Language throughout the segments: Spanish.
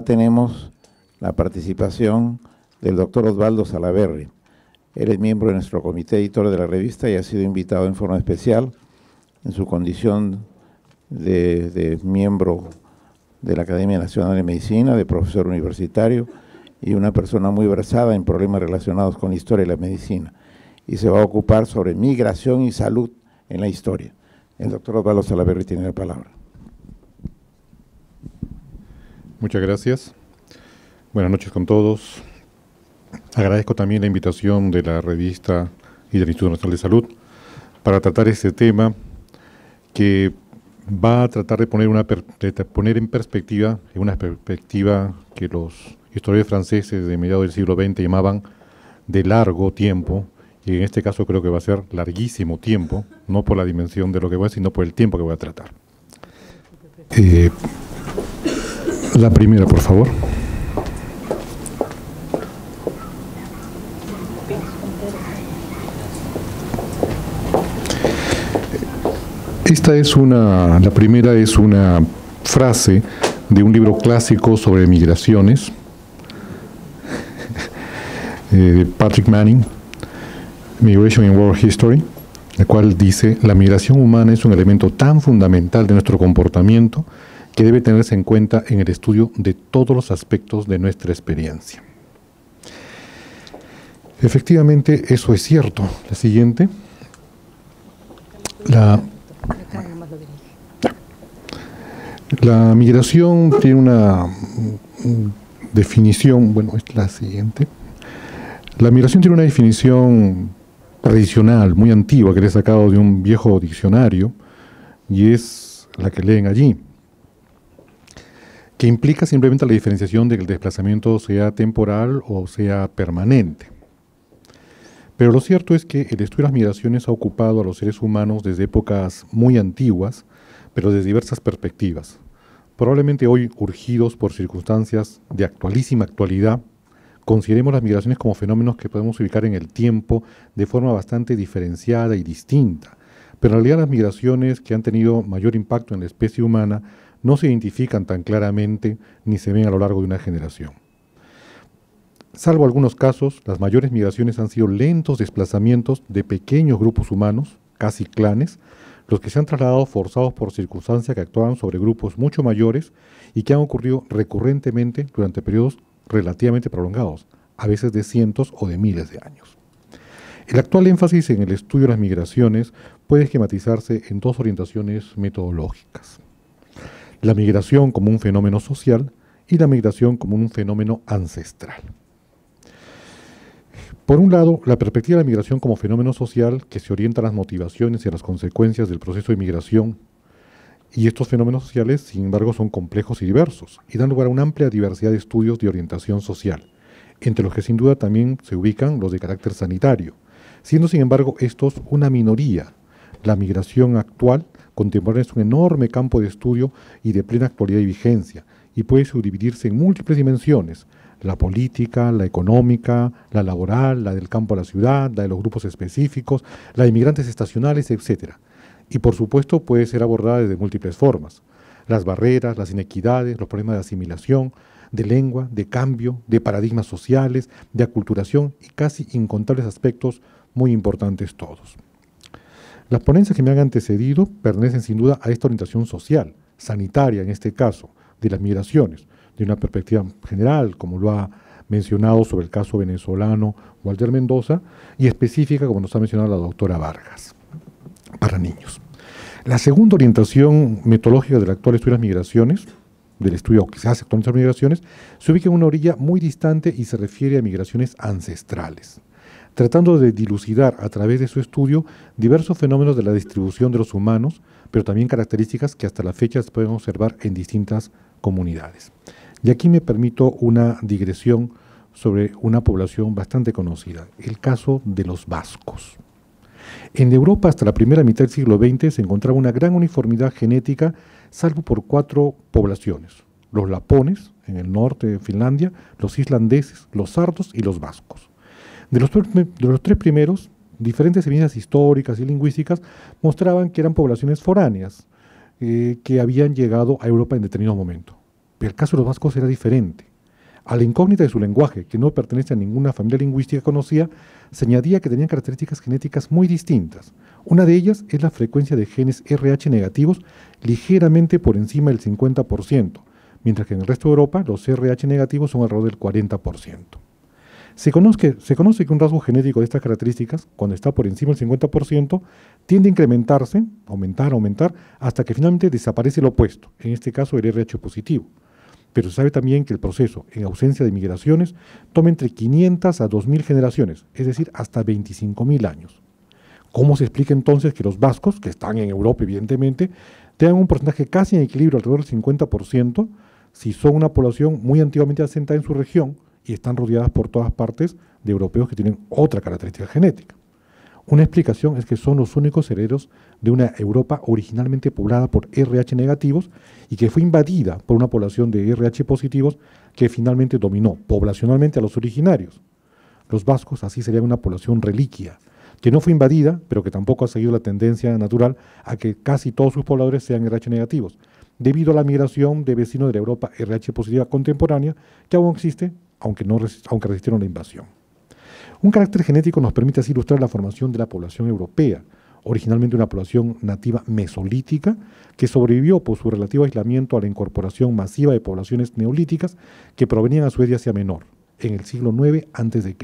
tenemos la participación del doctor Osvaldo Salaverry. Él es miembro de nuestro comité editor de la revista y ha sido invitado en forma especial en su condición de miembro de la Academia Nacional de Medicina, de profesor universitario y una persona muy versada en problemas relacionados con la historia y la medicina. Y se va a ocupar sobre migración y salud en la historia. El doctor Osvaldo Salaverry tiene la palabra. Muchas gracias. Buenas noches con todos. Agradezco también la invitación de la revista y del Instituto Nacional de Salud para tratar este tema que va a tratar de poner en perspectiva, una perspectiva que los historiadores franceses de mediados del siglo XX llamaban de largo tiempo, y en este caso creo que va a ser larguísimo tiempo, no por la dimensión de lo que voy a, sino por el tiempo que voy a tratar. La primera, por favor. La primera es una frase de un libro clásico sobre migraciones, de Patrick Manning, Migration in World History, el cual dice: la migración humana es un elemento tan fundamental de nuestro comportamiento que debe tenerse en cuenta en el estudio de todos los aspectos de nuestra experiencia. Efectivamente, eso es cierto. La siguiente. La migración tiene una definición, bueno, es la siguiente. La migración tiene una definición tradicional, muy antigua, que le he sacado de un viejo diccionario, y es la que leen allí, que implica simplemente la diferenciación de que el desplazamiento sea temporal o sea permanente. Pero lo cierto es que el estudio de las migraciones ha ocupado a los seres humanos desde épocas muy antiguas, pero desde diversas perspectivas. Probablemente hoy, urgidos por circunstancias de actualísima actualidad, consideremos las migraciones como fenómenos que podemos ubicar en el tiempo de forma bastante diferenciada y distinta. Pero en realidad las migraciones que han tenido mayor impacto en la especie humana no se identifican tan claramente ni se ven a lo largo de una generación. Salvo algunos casos, las mayores migraciones han sido lentos desplazamientos de pequeños grupos humanos, casi clanes, los que se han trasladado forzados por circunstancias que actuaban sobre grupos mucho mayores y que han ocurrido recurrentemente durante periodos relativamente prolongados, a veces de cientos o de miles de años. El actual énfasis en el estudio de las migraciones puede esquematizarse en dos orientaciones metodológicas: la migración como un fenómeno social y la migración como un fenómeno ancestral. Por un lado, la perspectiva de la migración como fenómeno social que se orienta a las motivaciones y a las consecuencias del proceso de migración, y estos fenómenos sociales, sin embargo, son complejos y diversos, y dan lugar a una amplia diversidad de estudios de orientación social, entre los que sin duda también se ubican los de carácter sanitario, siendo sin embargo estos una minoría. La migración actual contemporánea es un enorme campo de estudio y de plena actualidad y vigencia, y puede subdividirse en múltiples dimensiones: la política, la económica, la laboral, la del campo a la ciudad, la de los grupos específicos, la de inmigrantes estacionales, etc. Y por supuesto puede ser abordada desde múltiples formas: las barreras, las inequidades, los problemas de asimilación, de lengua, de cambio, de paradigmas sociales, de aculturación y casi incontables aspectos muy importantes todos. Las ponencias que me han antecedido pertenecen sin duda a esta orientación social, sanitaria en este caso, de las migraciones, de una perspectiva general, como lo ha mencionado sobre el caso venezolano Walter Mendoza, y específica, como nos ha mencionado la doctora Vargas, para niños. La segunda orientación metodológica del actual estudio de las migraciones, del estudio que se hace actualmente de las migraciones, se ubica en una orilla muy distante y se refiere a migraciones ancestrales, tratando de dilucidar a través de su estudio diversos fenómenos de la distribución de los humanos, pero también características que hasta la fecha se pueden observar en distintas comunidades. Y aquí me permito una digresión sobre una población bastante conocida, el caso de los vascos. En Europa, hasta la primera mitad del siglo XX, se encontraba una gran uniformidad genética, salvo por 4 poblaciones: los lapones, en el norte de Finlandia, los islandeses, los sardos y los vascos. De los 3 primeros, diferentes evidencias históricas y lingüísticas mostraban que eran poblaciones foráneas, que habían llegado a Europa en determinado momento. pero el caso de los vascos era diferente. A la incógnita de su lenguaje, que no pertenece a ninguna familia lingüística conocida, se añadía que tenían características genéticas muy distintas. Una de ellas es la frecuencia de genes RH negativos ligeramente por encima del 50%, mientras que en el resto de Europa los RH negativos son alrededor del 40%. Se conoce que un rasgo genético de estas características, cuando está por encima del 50%, tiende a incrementarse, aumentar, hasta que finalmente desaparece el opuesto, en este caso el RH positivo. Pero se sabe también que el proceso, en ausencia de migraciones, toma entre 500 a 2.000 generaciones, es decir, hasta 25.000 años. ¿Cómo se explica entonces que los vascos, que están en Europa evidentemente, tengan un porcentaje casi en equilibrio, alrededor del 50%, si son una población muy antiguamente asentada en su región y están rodeadas por todas partes de europeos que tienen otra característica genética? Una explicación es que son los únicos herederos de una Europa originalmente poblada por RH negativos y que fue invadida por una población de RH positivos que finalmente dominó poblacionalmente a los originarios. Los vascos así serían una población reliquia, que no fue invadida, pero que tampoco ha seguido la tendencia natural a que casi todos sus pobladores sean RH negativos, debido a la migración de vecinos de la Europa RH positiva contemporánea, que aún existe, aunque resistieron la invasión. Un carácter genético nos permite así ilustrar la formación de la población europea, originalmente una población nativa mesolítica que sobrevivió por su relativo aislamiento a la incorporación masiva de poblaciones neolíticas que provenían a su vez de Asia Menor, en el siglo IX a.C.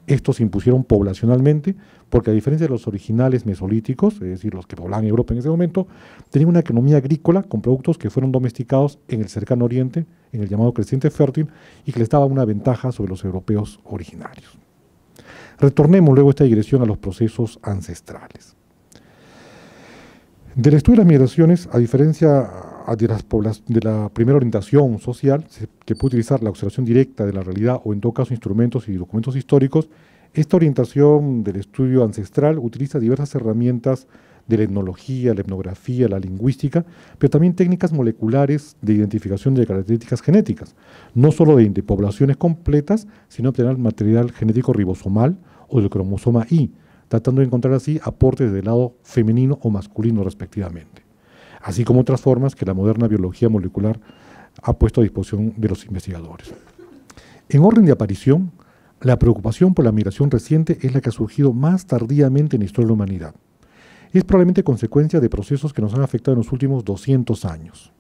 Estos se impusieron poblacionalmente porque, a diferencia de los originales mesolíticos, es decir, los que poblaban Europa en ese momento, tenían una economía agrícola con productos que fueron domesticados en el cercano oriente, en el llamado creciente fértil, y que les daba una ventaja sobre los europeos originarios. Retornemos luego esta digresión a los procesos ancestrales. Del estudio de las migraciones, a diferencia de la primera orientación social, que puede utilizar la observación directa de la realidad o en todo caso instrumentos y documentos históricos, esta orientación del estudio ancestral utiliza diversas herramientas de la etnología, la etnografía, la lingüística, pero también técnicas moleculares de identificación de características genéticas, no solo de poblaciones completas, sino obtener material genético ribosomal o del cromosoma Y, tratando de encontrar así aportes del lado femenino o masculino respectivamente, así como otras formas que la moderna biología molecular ha puesto a disposición de los investigadores. En orden de aparición, la preocupación por la migración reciente es la que ha surgido más tardíamente en la historia de la humanidad. Es probablemente consecuencia de procesos que nos han afectado en los últimos 200 años.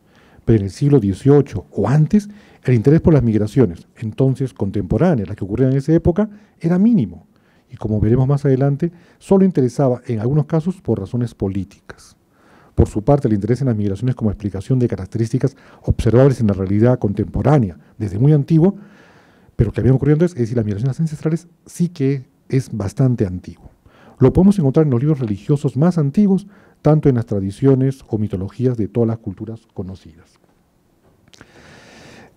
Pero en el siglo XVIII o antes, el interés por las migraciones, entonces contemporáneas, las que ocurrían en esa época, era mínimo. Y como veremos más adelante, solo interesaba en algunos casos por razones políticas. Por su parte, el interés en las migraciones como explicación de características observables en la realidad contemporánea desde muy antiguo, pero que habían ocurrido antes, es decir, las migraciones ancestrales, sí que es bastante antiguo. Lo podemos encontrar en los libros religiosos más antiguos, tanto en las tradiciones o mitologías de todas las culturas conocidas.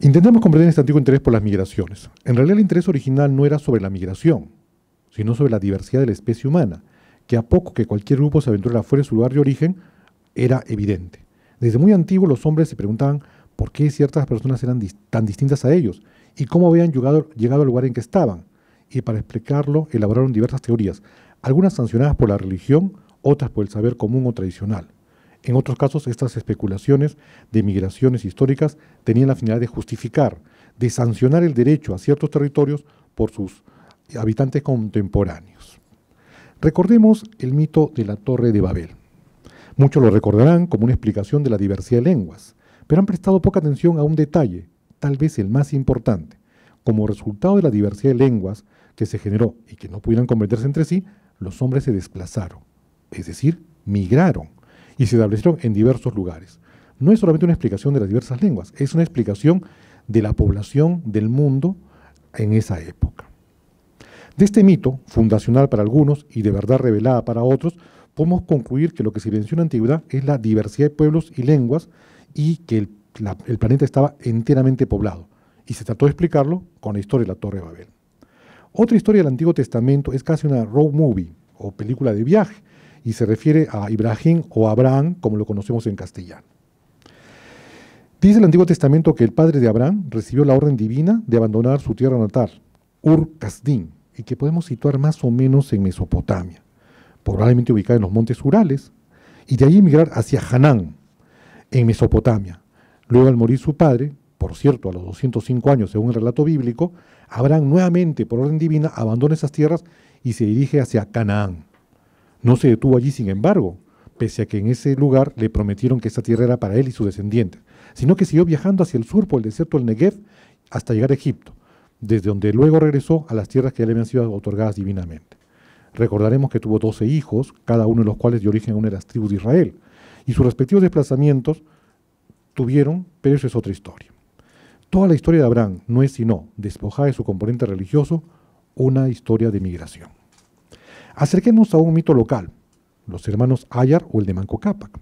Intentemos comprender este antiguo interés por las migraciones. En realidad el interés original no era sobre la migración, sino sobre la diversidad de la especie humana, que a poco que cualquier grupo se aventurara fuera de su lugar de origen, era evidente. Desde muy antiguo los hombres se preguntaban por qué ciertas personas eran tan distintas a ellos y cómo habían llegado al lugar en que estaban. Y para explicarlo elaboraron diversas teorías, algunas sancionadas por la religión, otras por el saber común o tradicional. En otros casos, estas especulaciones de migraciones históricas tenían la finalidad de justificar, de sancionar el derecho a ciertos territorios por sus habitantes contemporáneos. Recordemos el mito de la Torre de Babel. Muchos lo recordarán como una explicación de la diversidad de lenguas, pero han prestado poca atención a un detalle, tal vez el más importante. Como resultado de la diversidad de lenguas que se generó y que no pudieran comprenderse entre sí, los hombres se desplazaron, es decir, migraron y se establecieron en diversos lugares. No es solamente una explicación de las diversas lenguas, es una explicación de la población del mundo en esa época. De este mito, fundacional para algunos y de verdad revelada para otros, podemos concluir que lo que se venció en la antigüedad es la diversidad de pueblos y lenguas y que el planeta estaba enteramente poblado. Y se trató de explicarlo con la historia de la Torre de Babel. Otra historia del Antiguo Testamento es casi una road movie o película de viaje y se refiere a Ibrahim o Abraham como lo conocemos en castellano. Dice el Antiguo Testamento que el padre de Abraham recibió la orden divina de abandonar su tierra natal, Ur-Kasdín, y que podemos situar más o menos en Mesopotamia, probablemente ubicada en los montes Urales, y de allí emigrar hacia Hanán, en Mesopotamia, Luego, al morir su padre, por cierto, a los 205 años según el relato bíblico, Abraham nuevamente, por orden divina, abandona esas tierras y se dirige hacia Canaán. No se detuvo allí, sin embargo, pese a que en ese lugar le prometieron que esa tierra era para él y sus descendientes, sino que siguió viajando hacia el sur por el desierto del Negev hasta llegar a Egipto, desde donde luego regresó a las tierras que ya le habían sido otorgadas divinamente. Recordaremos que tuvo 12 hijos, cada uno de los cuales de origen a una de las tribus de Israel, y sus respectivos desplazamientos tuvieron, pero eso es otra historia. Toda la historia de Abraham no es sino, despojada de su componente religioso, una historia de migración. Acerquémonos a un mito local, los hermanos Ayar o el de Manco Cápac.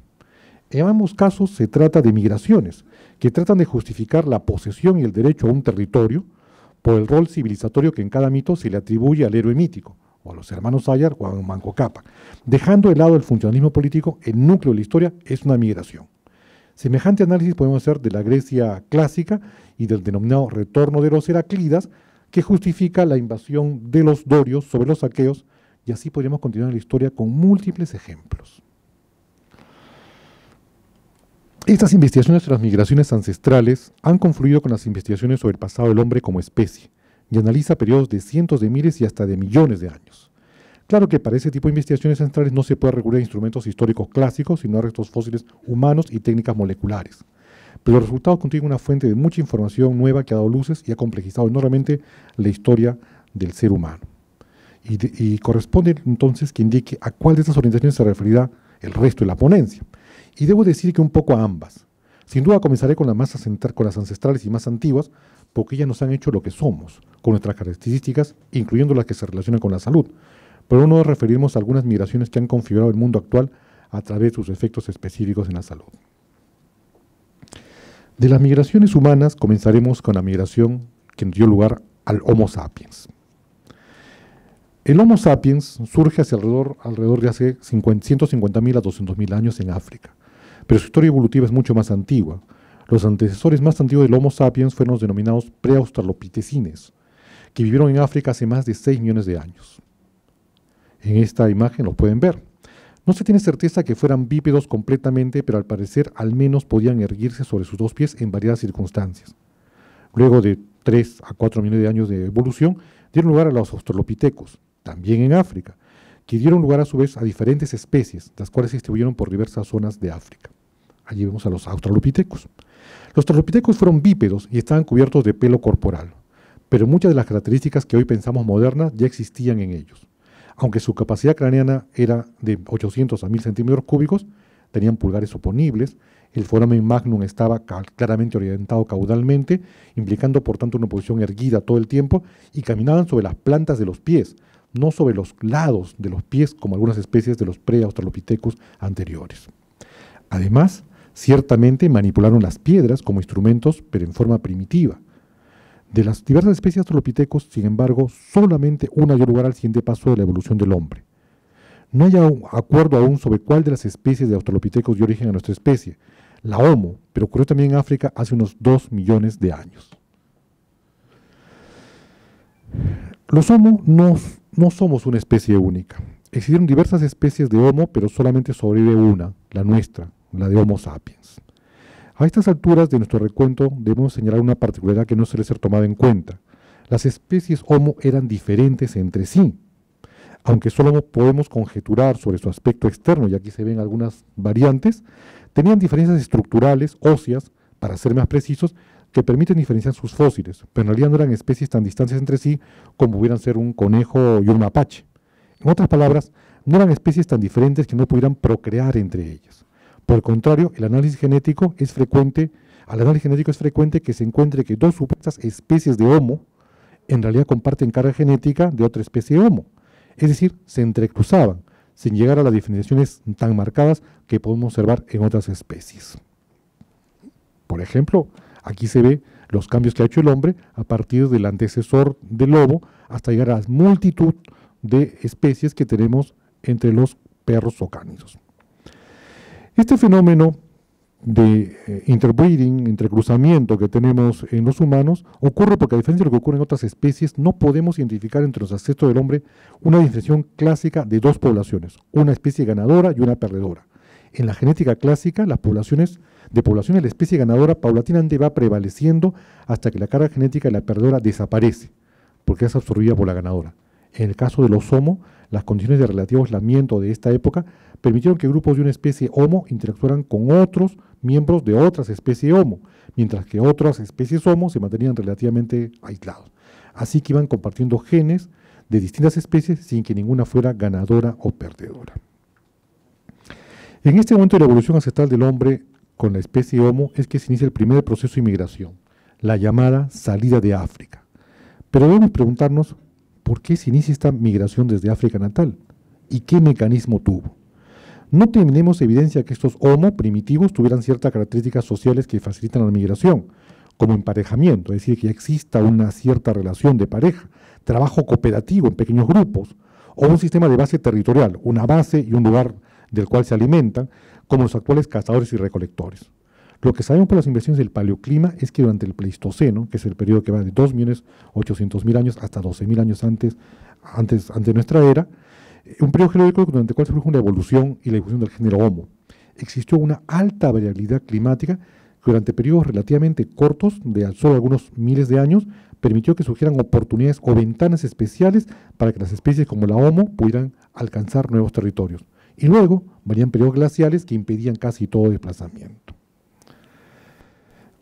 En ambos casos se trata de migraciones que tratan de justificar la posesión y el derecho a un territorio por el rol civilizatorio que en cada mito se le atribuye al héroe mítico, o a los hermanos Ayar o a Manco Cápac. Dejando de lado el funcionalismo político, el núcleo de la historia es una migración. Semejante análisis podemos hacer de la Grecia clásica y del denominado retorno de los Heraclidas, que justifica la invasión de los dorios sobre los aqueos, y así podríamos continuar la historia con múltiples ejemplos. Estas investigaciones sobre las migraciones ancestrales han confluido con las investigaciones sobre el pasado del hombre como especie, y analiza periodos de cientos de miles y hasta de millones de años. Claro que para ese tipo de investigaciones ancestrales no se puede recurrir a instrumentos históricos clásicos, sino a restos fósiles humanos y técnicas moleculares. Pero los resultados contienen una fuente de mucha información nueva que ha dado luces y ha complejizado enormemente la historia del ser humano. Y corresponde entonces que indique a cuál de estas orientaciones se referirá el resto de la ponencia. Y debo decir que un poco a ambas. Sin duda comenzaré con las ancestrales y más antiguas, porque ellas nos han hecho lo que somos, con nuestras características, incluyendo las que se relacionan con la salud. Pero no nos referimos a algunas migraciones que han configurado el mundo actual a través de sus efectos específicos en la salud. De las migraciones humanas comenzaremos con la migración que dio lugar al Homo sapiens. El Homo sapiens surge alrededor de hace 150.000 a 200.000 años en África, pero su historia evolutiva es mucho más antigua. Los antecesores más antiguos del Homo sapiens fueron los denominados preaustralopitecines, que vivieron en África hace más de 6 millones de años. En esta imagen lo pueden ver. No se tiene certeza que fueran bípedos completamente, pero al parecer al menos podían erguirse sobre sus dos pies en variadas circunstancias. Luego de 3 a 4 millones de años de evolución, dieron lugar a los australopitecos, también en África, que dieron lugar a su vez a diferentes especies, las cuales se distribuyeron por diversas zonas de África. Allí vemos a los australopitecos. Los australopitecos fueron bípedos y estaban cubiertos de pelo corporal, pero muchas de las características que hoy pensamos modernas ya existían en ellos. Aunque su capacidad craneana era de 800 a 1000 centímetros cúbicos, tenían pulgares oponibles, el foramen magnum estaba claramente orientado caudalmente, implicando por tanto una posición erguida todo el tiempo, y caminaban sobre las plantas de los pies, no sobre los lados de los pies como algunas especies de los pre-australopithecus anteriores. Además, ciertamente manipularon las piedras como instrumentos, pero en forma primitiva. De las diversas especies de australopithecus, sin embargo, solamente una dio lugar al siguiente paso de la evolución del hombre. No hay acuerdo aún sobre cuál de las especies de australopithecus dio origen a nuestra especie, la Homo, pero ocurrió también en África hace unos 2 millones de años. Los Homo no somos una especie única. Existieron diversas especies de Homo, pero solamente sobrevive una, la nuestra, la de Homo sapiens. A estas alturas de nuestro recuento debemos señalar una particularidad que no suele ser tomada en cuenta. Las especies Homo eran diferentes entre sí. Aunque solo podemos conjeturar sobre su aspecto externo, y aquí se ven algunas variantes, tenían diferencias estructurales, óseas, para ser más precisos, que permiten diferenciar sus fósiles, pero en realidad no eran especies tan distantes entre sí como pudieran ser un conejo y un mapache. En otras palabras, no eran especies tan diferentes que no pudieran procrear entre ellas. Por el contrario, al análisis genético es frecuente que se encuentre que dos supuestas especies de Homo en realidad comparten carga genética de otra especie de Homo. Es decir, se entrecruzaban, sin llegar a las diferenciaciones tan marcadas que podemos observar en otras especies. Por ejemplo, aquí se ve los cambios que ha hecho el hombre a partir del antecesor del lobo hasta llegar a la multitud de especies que tenemos entre los perros o cánidos. Este fenómeno de interbreeding, entrecruzamiento que tenemos en los humanos, ocurre porque a diferencia de lo que ocurre en otras especies, no podemos identificar entre los ancestros del hombre una diferenciación clásica de dos poblaciones, una especie ganadora y una perdedora. En la genética clásica, las poblaciones de población de la especie ganadora paulatinamente va prevaleciendo hasta que la carga genética de la perdedora desaparece, porque es absorbida por la ganadora. En el caso de los Homo, las condiciones de relativo aislamiento de esta época permitieron que grupos de una especie Homo interactuaran con otros miembros de otras especies Homo, mientras que otras especies Homo se mantenían relativamente aislados. Así que iban compartiendo genes de distintas especies sin que ninguna fuera ganadora o perdedora. En este momento de la evolución ancestral del hombre con la especie Homo es que se inicia el primer proceso de inmigración, la llamada salida de África. Pero debemos preguntarnos por qué se inicia esta migración desde África natal y qué mecanismo tuvo. No tenemos evidencia que estos Homo primitivos tuvieran ciertas características sociales que facilitan la migración, como emparejamiento, es decir, que exista una cierta relación de pareja, trabajo cooperativo en pequeños grupos, o un sistema de base territorial, una base y un lugar del cual se alimentan, como los actuales cazadores y recolectores. Lo que sabemos por las investigaciones del paleoclima es que durante el Pleistoceno, que es el periodo que va de 2.800.000 años hasta 12.000 años antes de nuestra era, un periodo geológico durante el cual se produjo una evolución y la evolución del género Homo. Existió una alta variabilidad climática que durante periodos relativamente cortos, de solo algunos miles de años, permitió que surgieran oportunidades o ventanas especiales para que las especies como la Homo pudieran alcanzar nuevos territorios. Y luego venían periodos glaciales que impedían casi todo desplazamiento.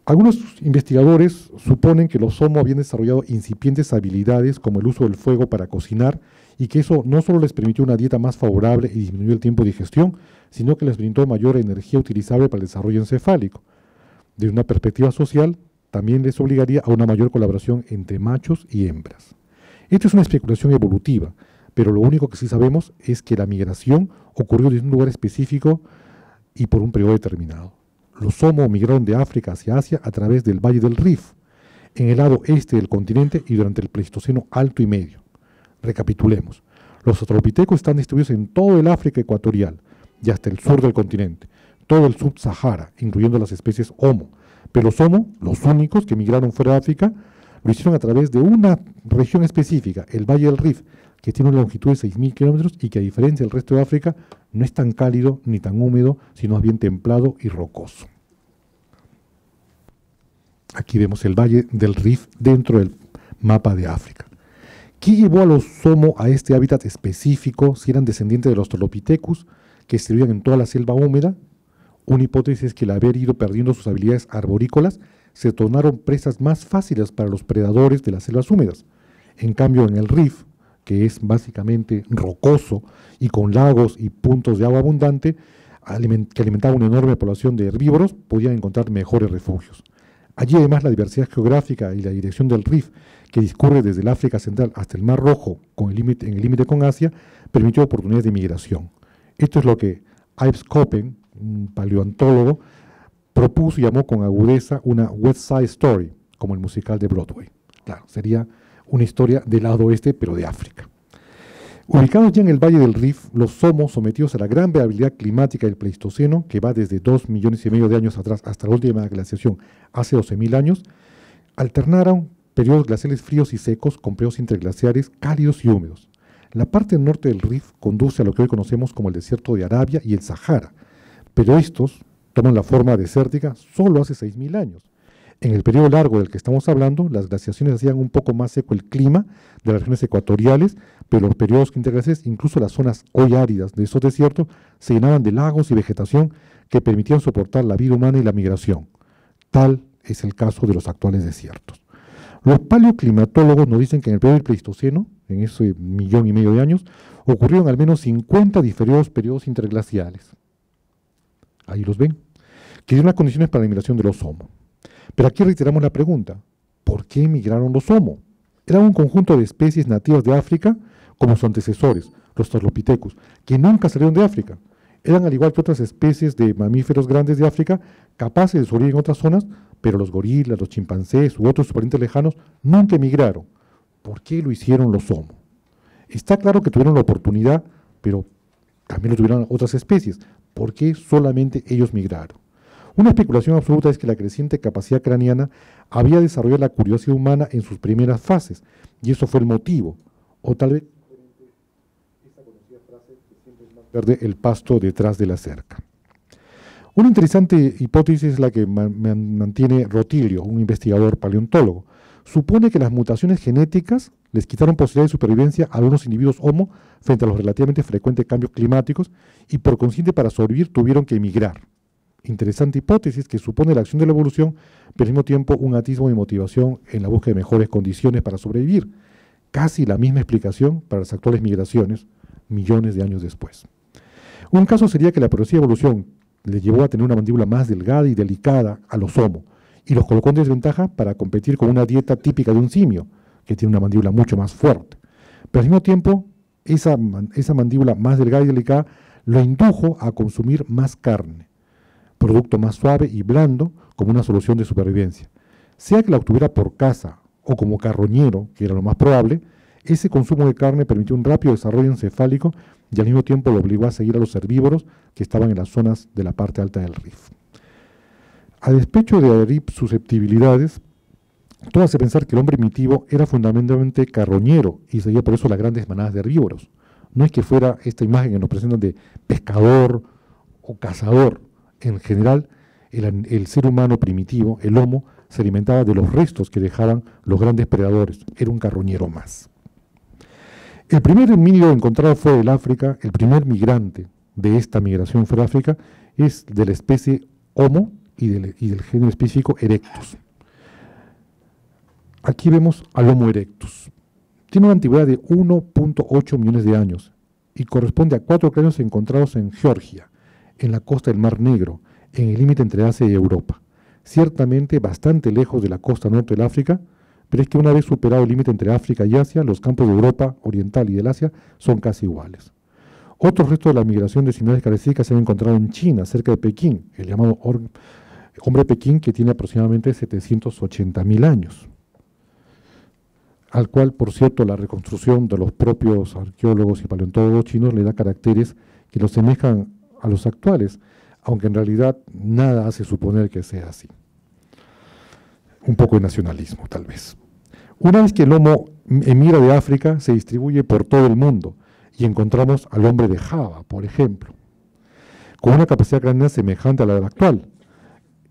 Algunos investigadores suponen que los Homo habían desarrollado incipientes habilidades como el uso del fuego para cocinar y que eso no solo les permitió una dieta más favorable y disminuyó el tiempo de digestión, sino que les brindó mayor energía utilizable para el desarrollo encefálico. Desde una perspectiva social, también les obligaría a una mayor colaboración entre machos y hembras. Esta es una especulación evolutiva, pero lo único que sí sabemos es que la migración ocurrió desde un lugar específico y por un periodo determinado. Los Homo migraron de África hacia Asia a través del Valle del Rift, en el lado este del continente y durante el Pleistoceno alto y medio. Recapitulemos. Los australopitecos están distribuidos en todo el África ecuatorial y hasta el sur del continente, todo el sub-Sahara, incluyendo las especies Homo. Pero los Homo, los únicos que migraron fuera de África, lo hicieron a través de una región específica, el Valle del Rift, que tiene una longitud de 6.000 kilómetros y que a diferencia del resto de África no es tan cálido ni tan húmedo, sino más bien templado y rocoso. Aquí vemos el Valle del Rift dentro del mapa de África. ¿Qué llevó a los Homo a este hábitat específico si eran descendientes de los Australopithecus que se distribuían en toda la selva húmeda? Una hipótesis es que al haber ido perdiendo sus habilidades arborícolas se tornaron presas más fáciles para los predadores de las selvas húmedas. En cambio, en el Rift, que es básicamente rocoso y con lagos y puntos de agua abundante, que alimentaba una enorme población de herbívoros, podían encontrar mejores refugios. Allí además la diversidad geográfica y la dirección del Rift, que discurre desde el África Central hasta el Mar Rojo en el límite con Asia, permitió oportunidades de migración. Esto es lo que Ives Coppen, un paleontólogo, propuso y llamó con agudeza una West Side Story, como el musical de Broadway. Claro, sería una historia del lado oeste, pero de África. Ubicados ya en el Valle del Rift, los Homo, sometidos a la gran variabilidad climática del Pleistoceno, que va desde 2,5 millones de años atrás hasta la última glaciación hace 12.000 años, alternaron periodos glaciales fríos y secos con periodos interglaciares cálidos y húmedos. La parte norte del Rift conduce a lo que hoy conocemos como el desierto de Arabia y el Sahara, pero estos toman la forma desértica solo hace 6.000 años. En el periodo largo del que estamos hablando, las glaciaciones hacían un poco más seco el clima de las regiones ecuatoriales, pero los periodos interglaciares, incluso las zonas hoy áridas de esos desiertos, se llenaban de lagos y vegetación que permitían soportar la vida humana y la migración. Tal es el caso de los actuales desiertos. Los paleoclimatólogos nos dicen que en el periodo del Pleistoceno, en ese 1,5 millones de años, ocurrieron al menos 50 diferidos periodos interglaciales. Ahí los ven, que dieron las condiciones para la migración de los Homo. Pero aquí reiteramos la pregunta, ¿por qué emigraron los Homo? Eran un conjunto de especies nativas de África, como sus antecesores, los Australopithecus, que nunca salieron de África. Eran, al igual que otras especies de mamíferos grandes de África, capaces de sobrevivir en otras zonas, pero los gorilas, los chimpancés u otros parientes lejanos nunca emigraron. ¿Por qué lo hicieron los Homo? Está claro que tuvieron la oportunidad, pero también lo tuvieron otras especies. ¿Por qué solamente ellos migraron? Una especulación absoluta es que la creciente capacidad craneana había desarrollado la curiosidad humana en sus primeras fases, y eso fue el motivo. O tal vez esa conocida frase que siempre es más verde el pasto detrás de la cerca. Una interesante hipótesis es la que mantiene Rotilio, un investigador paleontólogo. Supone que las mutaciones genéticas les quitaron posibilidad de supervivencia a algunos individuos Homo frente a los relativamente frecuentes cambios climáticos y por consiguiente para sobrevivir tuvieron que emigrar. Interesante hipótesis que supone la acción de la evolución, pero al mismo tiempo un atisbo de motivación en la búsqueda de mejores condiciones para sobrevivir. Casi la misma explicación para las actuales migraciones, millones de años después. Un caso sería que la progresiva evolución les llevó a tener una mandíbula más delgada y delicada a los Homo, y los colocó en desventaja para competir con una dieta típica de un simio, que tiene una mandíbula mucho más fuerte. Pero al mismo tiempo, esa mandíbula más delgada y delicada lo indujo a consumir más carne, producto más suave y blando como una solución de supervivencia. Sea que la obtuviera por caza o como carroñero, que era lo más probable, ese consumo de carne permitió un rápido desarrollo encefálico y al mismo tiempo lo obligó a seguir a los herbívoros que estaban en las zonas de la parte alta del Rif. A despecho de adherir susceptibilidades, todo hace pensar que el hombre primitivo era fundamentalmente carroñero y seguía por eso las grandes manadas de herbívoros. No es que fuera esta imagen que nos presentan de pescador o cazador. En general, el ser humano primitivo, el Homo, se alimentaba de los restos que dejaban los grandes predadores. Era un carroñero más. El primer homínido encontrado fuera del África, el primer migrante de esta migración fuera de África, es de la especie Homo y del género específico Erectus. Aquí vemos al Homo erectus. Tiene una antigüedad de 1.8 millones de años y corresponde a 4 cráneos encontrados en Georgia, en la costa del Mar Negro, en el límite entre Asia y Europa. Ciertamente bastante lejos de la costa norte del África, pero es que una vez superado el límite entre África y Asia, los campos de Europa oriental y del Asia son casi iguales. Otros restos de la migración de similares características se han encontrado en China, cerca de Pekín, el llamado hombre Pekín, que tiene aproximadamente 780.000 años, al cual, por cierto, la reconstrucción de los propios arqueólogos y paleontólogos chinos le da caracteres que lo semejan a los actuales, aunque en realidad nada hace suponer que sea así. Un poco de nacionalismo, tal vez. Una vez que el Homo emigra de África, se distribuye por todo el mundo y encontramos al hombre de Java, por ejemplo, con una capacidad craneal semejante a la del actual.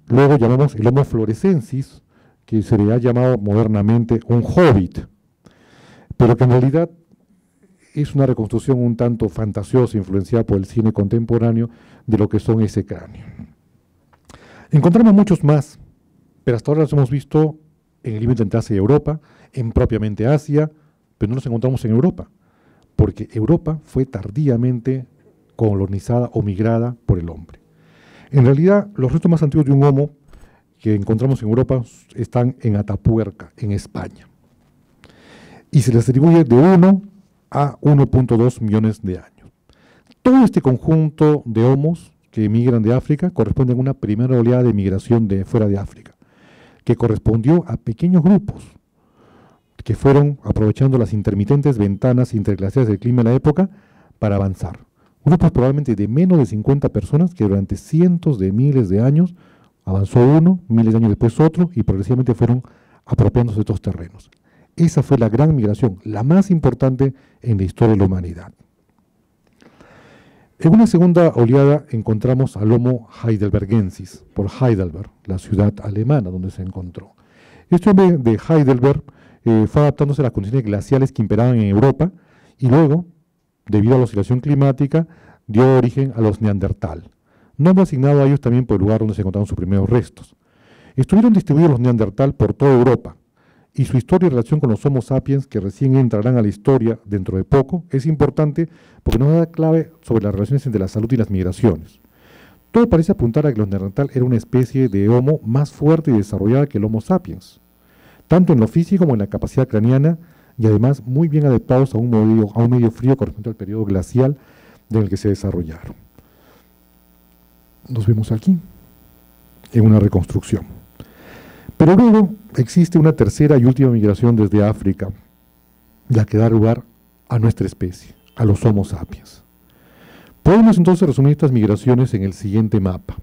Luego llamamos el Homo florescensis, que se le ha llamado modernamente un hobbit, pero que en realidad es una reconstrucción un tanto fantasiosa, influenciada por el cine contemporáneo, de lo que son ese cráneo. Encontramos muchos más, pero hasta ahora los hemos visto en el límite entre Asia y Europa, en propiamente Asia, pero no los encontramos en Europa, porque Europa fue tardíamente colonizada o migrada por el hombre. En realidad, los restos más antiguos de un Homo que encontramos en Europa están en Atapuerca, en España, y se les atribuye de 1 a 1.2 millones de años. Todo este conjunto de homos que emigran de África corresponde a una primera oleada de migración de fuera de África, que correspondió a pequeños grupos que fueron aprovechando las intermitentes ventanas interglaciares del clima de la época para avanzar. Grupos probablemente de menos de 50 personas que durante cientos de miles de años avanzó uno, miles de años después otro, y progresivamente fueron apropiándose de estos terrenos. Esa fue la gran migración, la más importante en la historia de la humanidad. En una segunda oleada encontramos al Homo heidelbergensis, por Heidelberg, la ciudad alemana donde se encontró. Este hombre de Heidelberg fue adaptándose a las condiciones glaciales que imperaban en Europa y luego, debido a la oscilación climática, dio origen a los Neandertal. Nombre asignado a ellos también por el lugar donde se encontraron sus primeros restos. Estuvieron distribuidos los Neandertal por toda Europa, y su historia y relación con los Homo sapiens, que recién entrarán a la historia dentro de poco, es importante porque nos da clave sobre las relaciones entre la salud y las migraciones. Todo parece apuntar a que los Neandertal era una especie de Homo más fuerte y desarrollada que el Homo sapiens, tanto en lo físico como en la capacidad craneana, y además muy bien adaptados a un medio frío correspondiente al periodo glacial en el que se desarrollaron. Nos vemos aquí, en una reconstrucción. Pero luego existe una tercera y última migración desde África, la que da lugar a nuestra especie, a los Homo sapiens. Podemos entonces resumir estas migraciones en el siguiente mapa.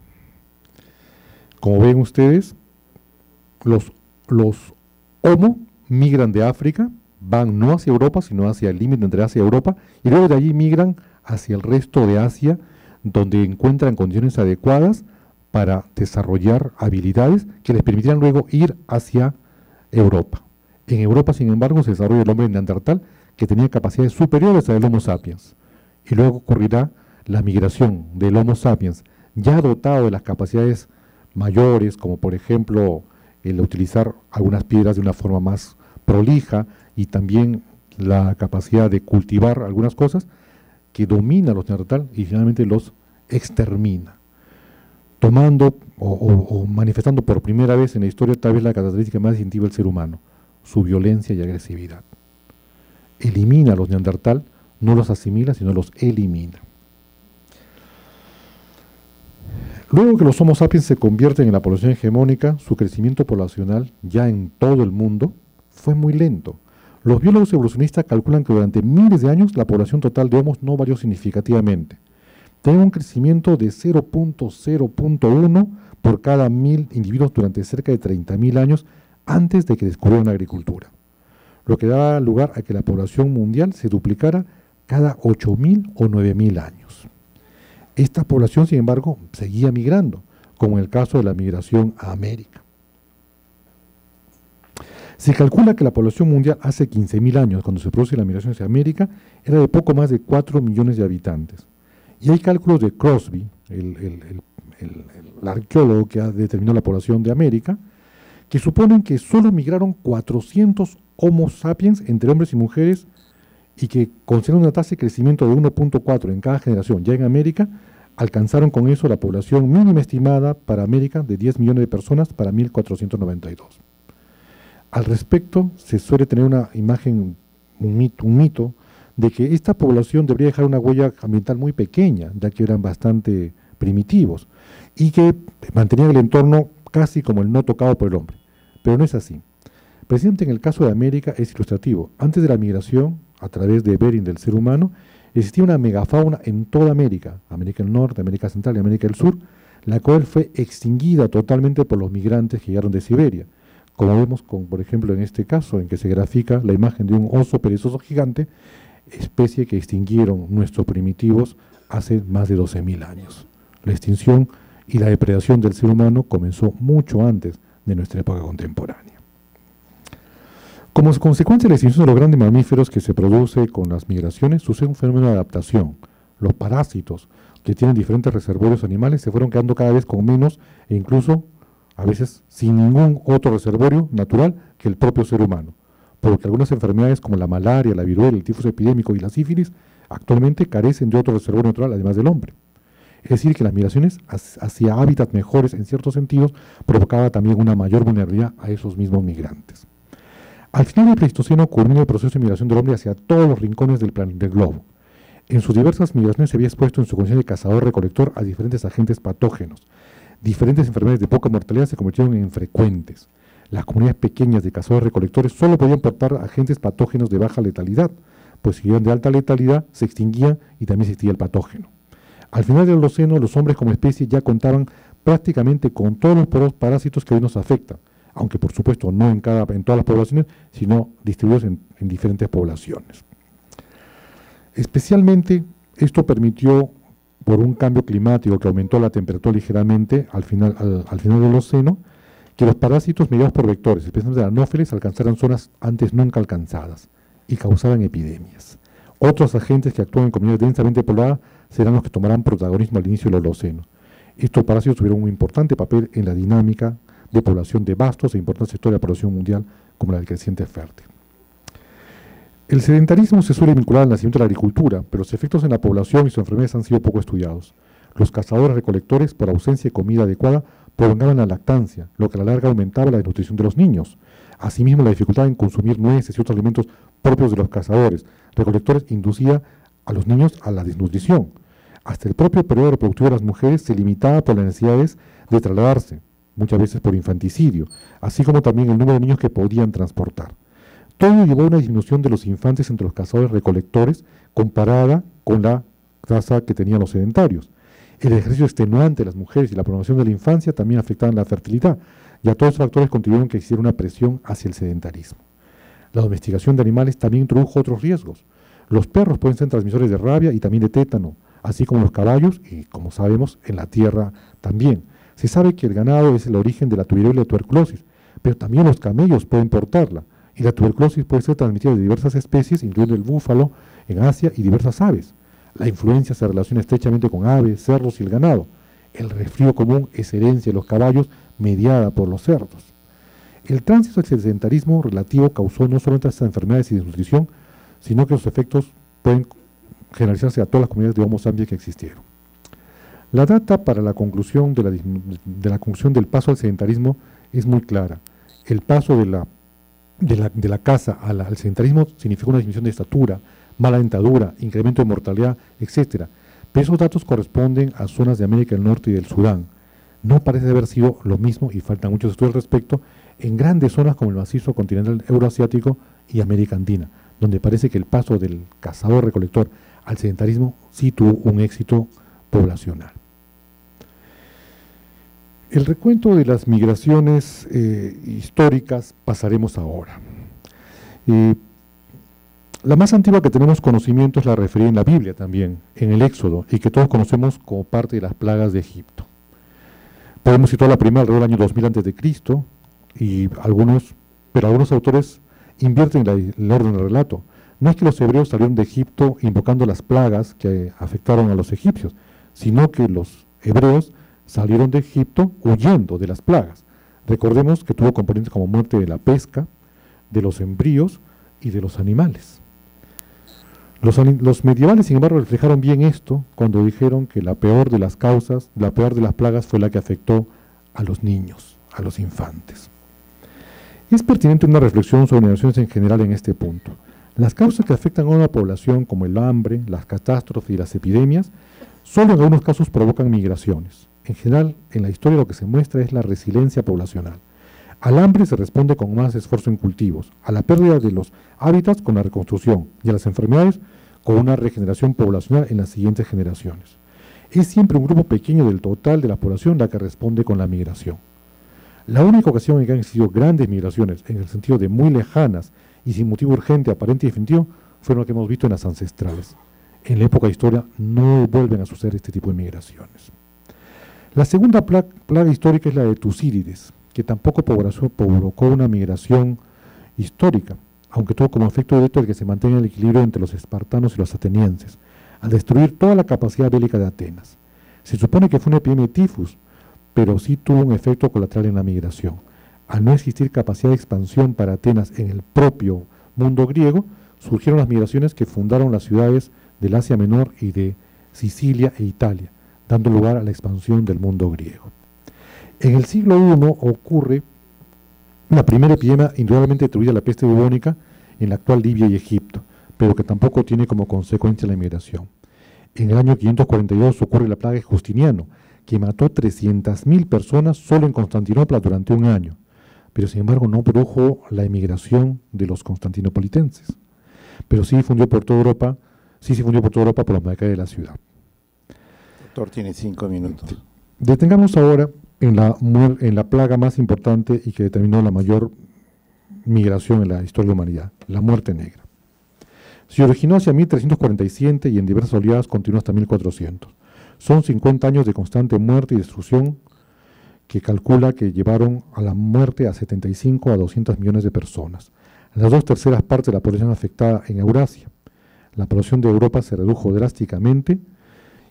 Como ven ustedes, los Homo migran de África, van no hacia Europa, sino hacia el límite entre Asia y Europa, y luego de allí migran hacia el resto de Asia, donde encuentran condiciones adecuadas para desarrollar habilidades que les permitieran luego ir hacia Europa. En Europa, sin embargo, se desarrolla el hombre neandertal, que tenía capacidades superiores a el Homo sapiens. Y luego ocurrirá la migración del Homo sapiens, ya dotado de las capacidades mayores, como por ejemplo el utilizar algunas piedras de una forma más prolija y también la capacidad de cultivar algunas cosas, que domina a los neandertal y finalmente los extermina, tomando o manifestando por primera vez en la historia tal vez la característica más distintiva del ser humano, su violencia y agresividad. Elimina a los neandertal, no los asimila, sino los elimina. Luego que los Homo sapiens se convierten en la población hegemónica, su crecimiento poblacional, ya en todo el mundo, fue muy lento. Los biólogos evolucionistas calculan que durante miles de años la población total de Homos no varió significativamente. Tenía un crecimiento de 0.0.1 por cada 1000 individuos durante cerca de 30.000 años antes de que descubrieran la agricultura, lo que daba lugar a que la población mundial se duplicara cada 8.000 o 9.000 años. Esta población, sin embargo, seguía migrando, como en el caso de la migración a América. Se calcula que la población mundial hace 15.000 años, cuando se produce la migración hacia América, era de poco más de 4 millones de habitantes. Y hay cálculos de Crosby, el arqueólogo que ha determinado la población de América, que suponen que solo migraron 400 Homo sapiens entre hombres y mujeres y que, considerando una tasa de crecimiento de 1.4 en cada generación ya en América, alcanzaron con eso la población mínima estimada para América de 10 millones de personas para 1492. Al respecto, se suele tener una imagen, un mito, de que esta población debería dejar una huella ambiental muy pequeña, ya que eran bastante primitivos, y que mantenían el entorno casi como el no tocado por el hombre. Pero no es así. Precisamente en el caso de América es ilustrativo. Antes de la migración, a través de Bering del ser humano, existía una megafauna en toda América, América del Norte, América Central y América del Sur, la cual fue extinguida totalmente por los migrantes que llegaron de Siberia, como vemos por ejemplo en este caso, en que se grafica la imagen de un oso perezoso gigante, especie que extinguieron nuestros primitivos hace más de 12.000 años. La extinción y la depredación del ser humano comenzó mucho antes de nuestra época contemporánea. Como consecuencia de la extinción de los grandes mamíferos que se produce con las migraciones, sucede un fenómeno de adaptación. Los parásitos, que tienen diferentes reservorios animales, se fueron quedando cada vez con menos e incluso a veces sin ningún otro reservorio natural que el propio ser humano, porque algunas enfermedades como la malaria, la viruela, el tifus epidémico y la sífilis actualmente carecen de otro reservorio natural además del hombre. Es decir, que las migraciones hacia hábitats mejores en ciertos sentidos provocaba también una mayor vulnerabilidad a esos mismos migrantes. Al final del Pleistoceno culminó el proceso de migración del hombre hacia todos los rincones del globo. En sus diversas migraciones se había expuesto en su condición de cazador-recolector a diferentes agentes patógenos. Diferentes enfermedades de poca mortalidad se convirtieron en frecuentes. Las comunidades pequeñas de cazadores-recolectores solo podían portar agentes patógenos de baja letalidad, pues si eran de alta letalidad se extinguían y también se extinguía el patógeno. Al final del Holoceno, los hombres como especie ya contaban prácticamente con todos los parásitos que hoy nos afectan, aunque por supuesto no en todas las poblaciones, sino distribuidos en diferentes poblaciones. Especialmente esto permitió, por un cambio climático que aumentó la temperatura ligeramente al final del Holoceno, que los parásitos mediados por vectores, especialmente anófeles, alcanzaran zonas antes nunca alcanzadas y causaran epidemias. Otros agentes que actúan en comunidades densamente pobladas serán los que tomarán protagonismo al inicio del Holoceno. Estos parásitos tuvieron un importante papel en la dinámica de población de vastos e importantes sectores de la población mundial, como la del creciente fértil. El sedentarismo se suele vincular al nacimiento de la agricultura, pero los efectos en la población y sus enfermedades han sido poco estudiados. Los cazadores-recolectores, por ausencia de comida adecuada, prolongaban la lactancia, lo que a la larga aumentaba la desnutrición de los niños. Asimismo, la dificultad en consumir nueces y otros alimentos propios de los cazadores-recolectores inducía a los niños a la desnutrición. Hasta el propio periodo reproductivo de las mujeres se limitaba por las necesidades de trasladarse, muchas veces por infanticidio, así como también el número de niños que podían transportar. Todo llevó a una disminución de los infantes entre los cazadores-recolectores comparada con la tasa que tenían los sedentarios. El ejercicio extenuante de las mujeres y la promoción de la infancia también afectaban la fertilidad, y a todos estos factores contribuyeron que existiera una presión hacia el sedentarismo. La domesticación de animales también introdujo otros riesgos. Los perros pueden ser transmisores de rabia y también de tétano, así como los caballos y, como sabemos, en la tierra también. Se sabe que el ganado es el origen de la viruela y la tuberculosis, pero también los camellos pueden portarla, y la tuberculosis puede ser transmitida de diversas especies, incluyendo el búfalo en Asia y diversas aves. La influencia se relaciona estrechamente con aves, cerdos y el ganado. El resfrío común es herencia de los caballos mediada por los cerdos. El tránsito al sedentarismo relativo causó no solamente estas enfermedades y desnutrición, sino que los efectos pueden generalizarse a todas las comunidades de Homo sapiens que existieron. La data para la conclusión de la conclusión del paso al sedentarismo es muy clara. El paso de la caza al sedentarismo significó una disminución de estatura, mala dentadura, incremento de mortalidad, etc. Pero esos datos corresponden a zonas de América del Norte y del Sudán. No parece haber sido lo mismo, y faltan muchos estudios al respecto, en grandes zonas como el macizo continental euroasiático y América Andina, donde parece que el paso del cazador-recolector al sedentarismo sí tuvo un éxito poblacional. El recuento de las migraciones históricas pasaremos ahora. La más antigua que tenemos conocimiento es la referida en la Biblia también, en el Éxodo, y que todos conocemos como parte de las plagas de Egipto. Podemos citar la primera alrededor del año 2000 a.C., pero algunos autores invierten el orden del relato. No es que los hebreos salieron de Egipto invocando las plagas que afectaron a los egipcios, sino que los hebreos salieron de Egipto huyendo de las plagas. Recordemos que tuvo componentes como muerte de la pesca, de los embrios y de los animales. Los medievales, sin embargo, reflejaron bien esto cuando dijeron que la peor de las plagas fue la que afectó a los niños, a los infantes. Es pertinente una reflexión sobre migraciones en general en este punto. Las causas que afectan a una población, como el hambre, las catástrofes y las epidemias, solo en algunos casos provocan migraciones. En general, en la historia lo que se muestra es la resiliencia poblacional. Al hambre se responde con más esfuerzo en cultivos, a la pérdida de los hábitats con la reconstrucción y a las enfermedades con una regeneración poblacional en las siguientes generaciones. Es siempre un grupo pequeño del total de la población la que responde con la migración. La única ocasión en que han existido grandes migraciones, en el sentido de muy lejanas y sin motivo urgente, aparente y definitivo, fueron lo que hemos visto en las ancestrales. En la época de historia no vuelven a suceder este tipo de migraciones. La segunda plaga histórica es la de Tucídides, que tampoco provocó una migración histórica, aunque tuvo como efecto directo el que se mantenga el equilibrio entre los espartanos y los atenienses, al destruir toda la capacidad bélica de Atenas. Se supone que fue una epidemia de tifus, pero sí tuvo un efecto colateral en la migración. Al no existir capacidad de expansión para Atenas en el propio mundo griego, surgieron las migraciones que fundaron las ciudades del Asia Menor y de Sicilia e Italia, dando lugar a la expansión del mundo griego. En el siglo I ocurre la primera epidemia indudablemente atribuida a la peste bubónica en la actual Libia y Egipto, pero que tampoco tiene como consecuencia la migración. En el año 542 ocurre la plaga de Justiniano, que mató 300.000 personas solo en Constantinopla durante un año, pero sin embargo no produjo la emigración de los constantinopolitenses, pero sí se difundió por toda Europa por los mercados de la ciudad. Doctor, tiene 5 minutos. Detengamos ahora en la plaga más importante y que determinó la mayor migración en la historia de la humanidad, la muerte negra. Se originó hacia 1347 y en diversas oleadas continuó hasta 1400. Son 50 años de constante muerte y destrucción que calcula que llevaron a la muerte a 75 a 200 millones de personas. Las 2/3 partes de la población afectada en Eurasia. La población de Europa se redujo drásticamente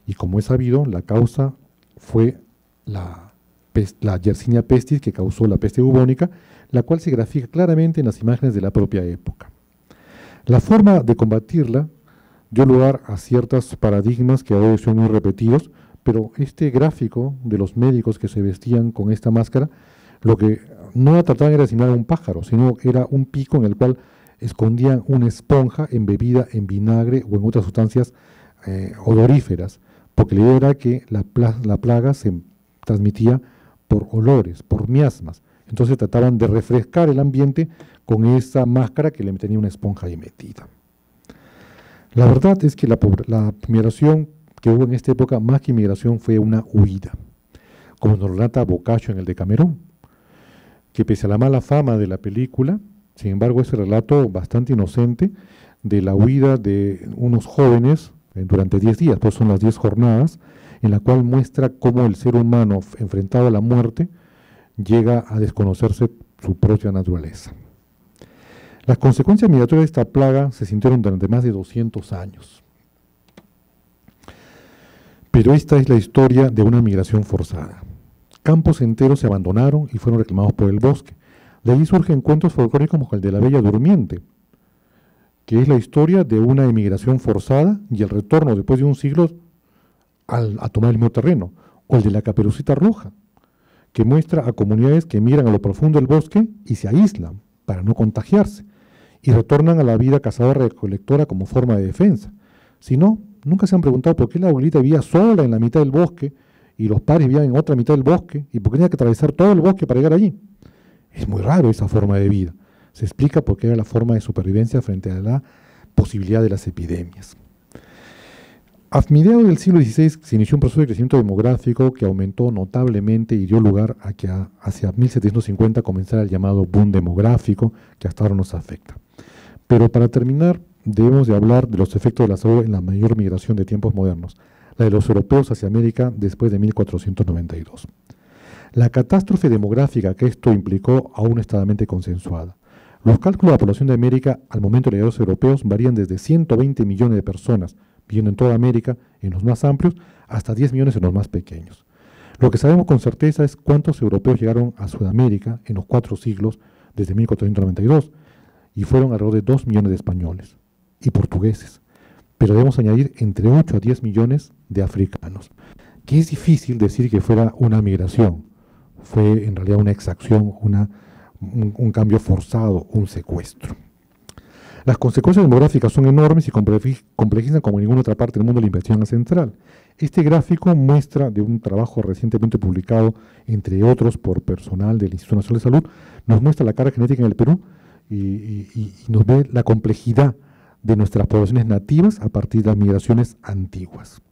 y, como es sabido, la causa fue la Yersinia pestis, que causó la peste bubónica, la cual se grafica claramente en las imágenes de la propia época. La forma de combatirla dio lugar a ciertos paradigmas que hoy son muy repetidos, pero este gráfico de los médicos que se vestían con esta máscara, lo que no trataban era de simular a un pájaro, sino era un pico en el cual escondían una esponja embebida en vinagre o en otras sustancias odoríferas, porque la idea era que la plaga se transmitía por olores, por miasmas. Entonces trataban de refrescar el ambiente con esa máscara que le tenía una esponja ahí metida. La verdad es que la migración que hubo en esta época, más que migración, fue una huida, como nos relata Boccaccio en el Decamerón, que pese a la mala fama de la película, sin embargo, ese relato bastante inocente de la huida de unos jóvenes durante 10 días, pues son las 10 jornadas, en la cual muestra cómo el ser humano enfrentado a la muerte llega a desconocerse su propia naturaleza. Las consecuencias migratorias de esta plaga se sintieron durante más de 200 años. Pero esta es la historia de una migración forzada. Campos enteros se abandonaron y fueron reclamados por el bosque. De ahí surgen cuentos folclóricos como el de la Bella Durmiente, que es la historia de una emigración forzada y el retorno después de un siglo a tomar el mismo terreno, o el de la Caperucita Roja, que muestra a comunidades que emigran a lo profundo del bosque y se aíslan para no contagiarse, y retornan a la vida cazadora-recolectora como forma de defensa. Si no, nunca se han preguntado por qué la abuelita vivía sola en la mitad del bosque y los padres vivían en otra mitad del bosque y por qué tenía que atravesar todo el bosque para llegar allí. Es muy raro esa forma de vida. Se explica porque era la forma de supervivencia frente a la posibilidad de las epidemias. A mediados del siglo XVI se inició un proceso de crecimiento demográfico que aumentó notablemente y dio lugar a que hacia 1750 comenzara el llamado boom demográfico que hasta ahora nos afecta. Pero para terminar, debemos de hablar de los efectos de la salud en la mayor migración de tiempos modernos, la de los europeos hacia América después de 1492. La catástrofe demográfica que esto implicó aún no está debidamente consensuada. Los cálculos de la población de América al momento de llegar a los europeos varían desde 120 millones de personas viviendo en toda América, en los más amplios, hasta 10 millones en los más pequeños. Lo que sabemos con certeza es cuántos europeos llegaron a Sudamérica en los 4 siglos desde 1492, y fueron alrededor de 2 millones de españoles y portugueses, pero debemos añadir entre 8 a 10 millones de africanos, que es difícil decir que fuera una migración, fue en realidad una exacción, un cambio forzado, un secuestro. Las consecuencias demográficas son enormes y complejizan como en ninguna otra parte del mundo la investigación central. Este gráfico muestra de un trabajo recientemente publicado, entre otros por personal del Instituto Nacional de Salud, nos muestra la carga genética en el Perú y nos ve la complejidad de nuestras poblaciones nativas a partir de las migraciones antiguas.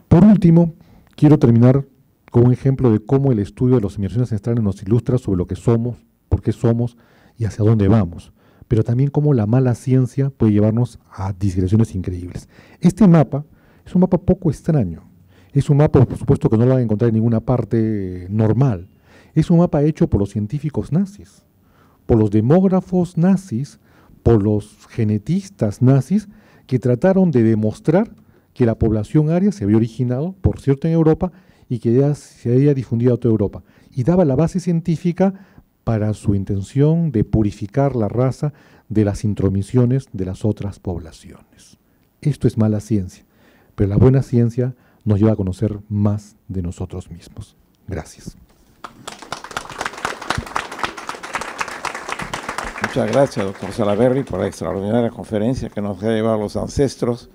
Por último, quiero terminar con un ejemplo de cómo el estudio de las migraciones ancestrales nos ilustra sobre lo que somos, por qué somos y hacia dónde vamos, pero también cómo la mala ciencia puede llevarnos a digresiones increíbles. Este mapa es un mapa poco extraño, es un mapa, por supuesto, que no lo van a encontrar en ninguna parte normal, es un mapa hecho por los científicos nazis, por los demógrafos nazis, por los genetistas nazis, que trataron de demostrar que la población aria se había originado, por cierto, en Europa y que ya se había difundido a toda Europa, y daba la base científica para su intención de purificar la raza de las intromisiones de las otras poblaciones. Esto es mala ciencia, pero la buena ciencia nos lleva a conocer más de nosotros mismos. Gracias. Muchas gracias, doctor Salaverry, por la extraordinaria conferencia que nos ha llevado a los ancestros